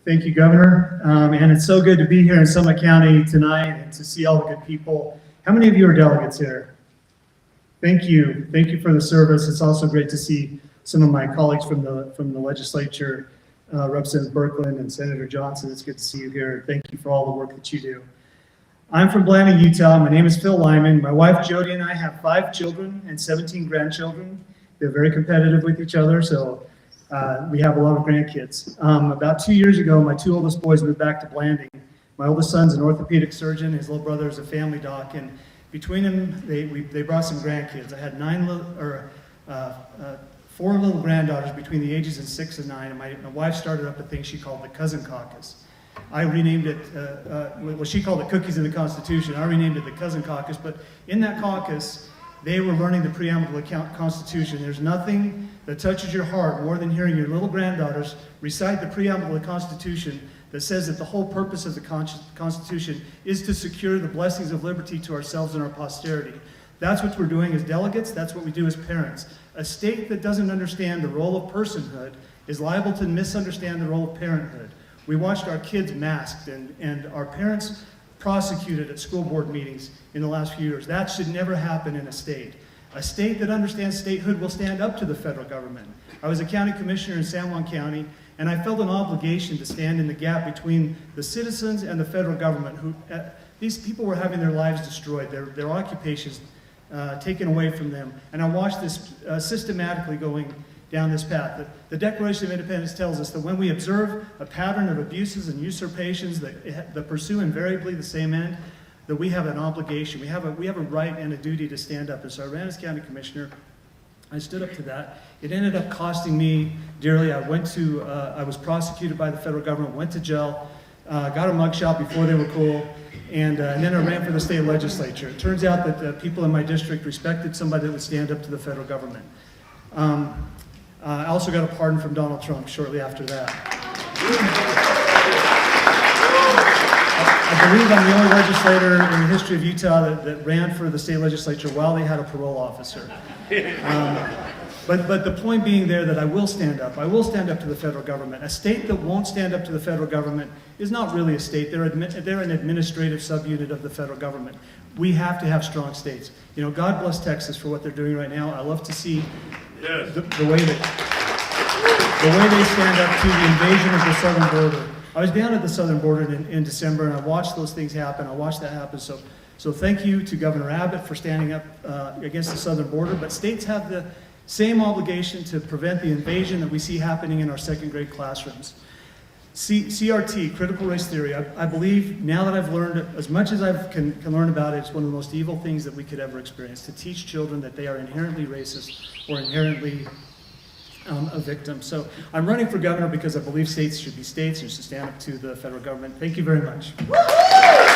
Thank you, Governor. And it's so good to be here in Summit County tonight and to see all the good people. How many of you are delegates here? Thank you. Thank you for the service. It's also great to see some of my colleagues from the legislature, Representative Birkeland and Senator Johnson. It's good to see you here. Thank you for all the work that you do. I'm from Blanding, Utah. My name is Phil Lyman. My wife Jody and I have 5 children and 17 grandchildren. They're very competitive with each other, so we have a lot of grandkids. About 2 years ago, my 2 oldest boys moved back to Blanding. My oldest son's an orthopedic surgeon. His little brother is a family doc, and between them, they brought some grandkids. I had 4 little granddaughters between the ages of 6 and 9, and my wife started up a thing she called the Cousin Caucus. I renamed it, she called it Cookies in the Constitution. I renamed it the Cousin Caucus, but in that caucus, they were learning the preamble of the Constitution. There's nothing that touches your heart more than hearing your little granddaughters recite the preamble of the Constitution that says that the whole purpose of the Constitution is to secure the blessings of liberty to ourselves and our posterity. That's what we're doing as delegates. That's what we do as parents. A state that doesn't understand the role of personhood is liable to misunderstand the role of parenthood. We watched our kids masked and our parents prosecuted at school board meetings in the last few years. That should never happen in a state. A state that understands statehood will stand up to the federal government. I was a county commissioner in San Juan County, and I felt an obligation to stand in the gap between the citizens and the federal government. These people were having their lives destroyed, their occupations taken away from them. And I watched this systematically going down this path. The Declaration of Independence tells us that when we observe a pattern of abuses and usurpations that pursue invariably the same end, that we have an obligation, we have a right and a duty to stand up. And so I ran as county commissioner. I stood up to that. It ended up costing me dearly. I was prosecuted by the federal government, went to jail, got a mugshot before they were cool, and then I ran for the state legislature. It turns out that the people in my district respected somebody that would stand up to the federal government. I also got a pardon from Donald Trump shortly after that. I believe I'm the only legislator in the history of Utah that ran for the state legislature while they had a parole officer. But the point being there that I will stand up. I will stand up to the federal government. A state that won't stand up to the federal government is not really a state. They're an administrative subunit of the federal government. We have to have strong states. You know, God bless Texas for what they're doing right now. I love to see the way they stand up to the invasion of the southern border. I was down at the southern border in December, and I watched those things happen. I watched that happen. So thank you to Governor Abbott for standing up against the southern border. But states have the same obligation to prevent the invasion that we see happening in our second grade classrooms. CRT, critical race theory, I believe now that I've learned as much as I can learn about it, it's one of the most evil things that we could ever experience, to teach children that they are inherently racist or inherently a victim. So I'm running for governor because I believe states should be states and should stand up to the federal government. Thank you very much.